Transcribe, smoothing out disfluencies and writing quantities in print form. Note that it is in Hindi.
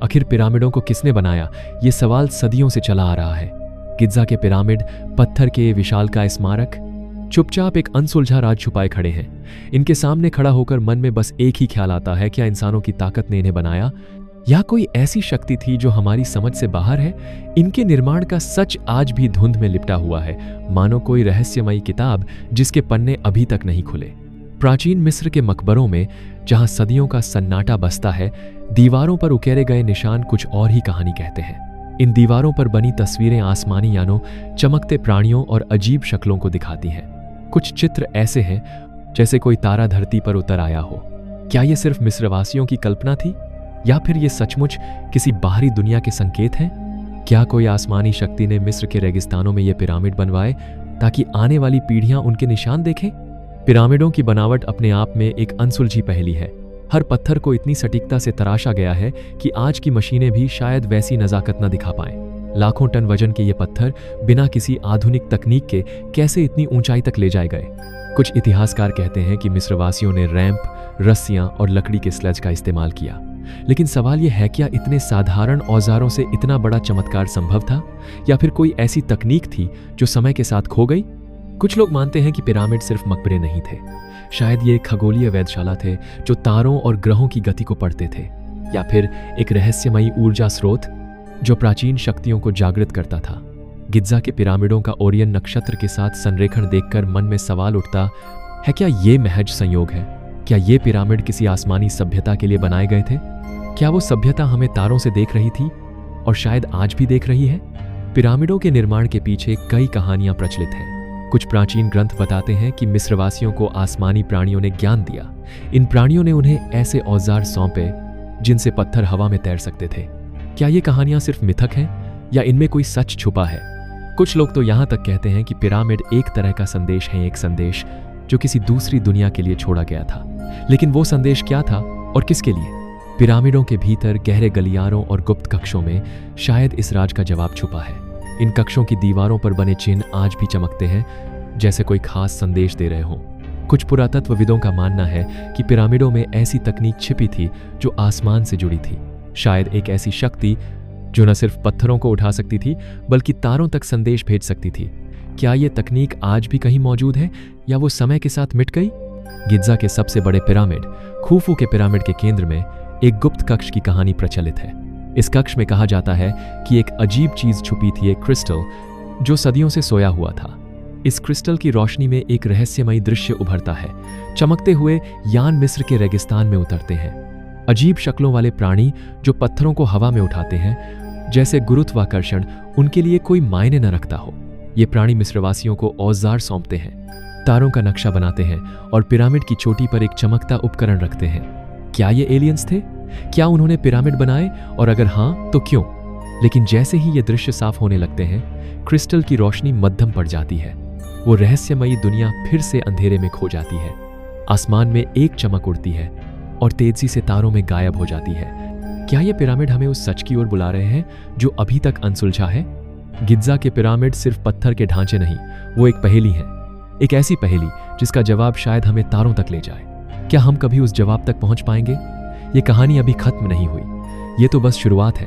आखिर पिरामिडों को किसने बनाया, ये सवाल सदियों से चला आ रहा है। गिज़ा के पिरामिड, पत्थर के विशालकाय स्मारक चुपचाप एक अनसुलझा राज छुपाए खड़े हैं। इनके सामने खड़ा होकर मन में बस एक ही ख्याल आता है, क्या इंसानों की ताकत ने इन्हें बनाया, या कोई ऐसी शक्ति थी जो हमारी समझ से बाहर है। इनके निर्माण का सच आज भी धुंध में लिपटा हुआ है, मानो कोई रहस्यमयी किताब जिसके पन्ने अभी तक नहीं खुले। प्राचीन मिस्र के मकबरों में, जहां सदियों का सन्नाटा बसता है, दीवारों पर उकेरे गए निशान कुछ और ही कहानी कहते हैं। इन दीवारों पर बनी तस्वीरें आसमानी यानों, चमकते प्राणियों और अजीब शक्लों को दिखाती हैं। कुछ चित्र ऐसे हैं जैसे कोई तारा धरती पर उतर आया हो। क्या ये सिर्फ मिस्रवासियों की कल्पना थी, या फिर ये सचमुच किसी बाहरी दुनिया के संकेत हैं? क्या कोई आसमानी शक्ति ने मिस्र के रेगिस्तानों में ये पिरामिड बनवाए ताकि आने वाली पीढ़ियां उनके निशान देखें? पिरामिडों की बनावट अपने आप में एक अनसुलझी पहेली है। हर पत्थर को इतनी सटीकता से तराशा गया है कि आज की मशीनें भी शायद वैसी नजाकत न दिखा पाएं। लाखों टन वजन के ये पत्थर बिना किसी आधुनिक तकनीक के कैसे इतनी ऊंचाई तक ले जाए गए? कुछ इतिहासकार कहते हैं कि मिस्रवासियों ने रैंप, रस्सियां और लकड़ी के स्लेज का इस्तेमाल किया। लेकिन सवाल यह है, क्या इतने साधारण औजारों से इतना बड़ा चमत्कार संभव था, या फिर कोई ऐसी तकनीक थी जो समय के साथ खो गई? कुछ लोग मानते हैं कि पिरामिड सिर्फ मकबरे नहीं थे, शायद ये एक खगोलीय वेधशाला थे जो तारों और ग्रहों की गति को पढ़ते थे, या फिर एक रहस्यमयी ऊर्जा स्रोत जो प्राचीन शक्तियों को जागृत करता था। गिज़ा के पिरामिडों का ओरियन नक्षत्र के साथ संरेखण देखकर मन में सवाल उठता है, क्या ये महज संयोग है? क्या ये पिरामिड किसी आसमानी सभ्यता के लिए बनाए गए थे? क्या वो सभ्यता हमें तारों से देख रही थी और शायद आज भी देख रही है? पिरामिडों के निर्माण के पीछे कई कहानियां प्रचलित हैं। कुछ प्राचीन ग्रंथ बताते हैं कि मिस्रवासियों को आसमानी प्राणियों ने ज्ञान दिया। इन प्राणियों ने उन्हें ऐसे औजार सौंपे जिनसे पत्थर हवा में तैर सकते थे। क्या ये कहानियां सिर्फ मिथक हैं, या इनमें कोई सच छुपा है? कुछ लोग तो यहां तक कहते हैं कि पिरामिड एक तरह का संदेश है, एक संदेश जो किसी दूसरी दुनिया के लिए छोड़ा गया था। लेकिन वो संदेश क्या था और किसके लिए? पिरामिडों के भीतर गहरे गलियारों और गुप्त कक्षों में शायद इस राज का जवाब छुपा है। इन कक्षों की दीवारों पर बने चिन्ह आज भी चमकते हैं, जैसे कोई खास संदेश दे रहे हों। कुछ पुरातत्वविदों का मानना है कि पिरामिडों में ऐसी तकनीक छिपी थी जो आसमान से जुड़ी थी। शायद एक ऐसी शक्ति जो न सिर्फ पत्थरों को उठा सकती थी बल्कि तारों तक संदेश भेज सकती थी। क्या ये तकनीक आज भी कहीं मौजूद है, या वो समय के साथ मिट गई? गिज़ा के सबसे बड़े पिरामिड, खुफू के पिरामिड के केंद्र में एक गुप्त कक्ष की कहानी प्रचलित है। इस कक्ष में कहा जाता है कि एक अजीब चीज छुपी थी, एक क्रिस्टल जो सदियों से सोया हुआ था। इस क्रिस्टल की रोशनी में एक रहस्यमयी दृश्य उभरता है। चमकते हुए यान मिस्र के रेगिस्तान में उतरते हैं। अजीब शक्लों वाले प्राणी जो पत्थरों को हवा में उठाते हैं, जैसे गुरुत्वाकर्षण उनके लिए कोई मायने न रखता हो। ये प्राणी मिस्रवासियों को औजार सौंपते हैं, तारों का नक्शा बनाते हैं और पिरामिड की चोटी पर एक चमकता उपकरण रखते हैं। क्या ये एलियंस थे? क्या उन्होंने पिरामिड बनाए, और अगर हाँ तो क्यों? लेकिन जैसे ही ये दृश्य साफ होने लगते हैं, क्रिस्टल की रोशनी मध्यम पड़ जाती है। वो रहस्यमयी दुनिया फिर से अंधेरे में खो जाती है। आसमान में एक चमक उड़ती है और तेजी से तारों में गायब हो जाती है। क्या ये पिरामिड हमें उस सच की ओर बुला रहे हैं जो अभी तक अनसुलझा है? गिज़ा के पिरामिड सिर्फ पत्थर के ढांचे नहीं, वो एक पहेली है, एक ऐसी पहेली जिसका जवाब शायद हमें तारों तक ले जाए। क्या हम कभी उस जवाब तक पहुंच पाएंगे? ये कहानी अभी खत्म नहीं हुई, ये तो बस शुरुआत है।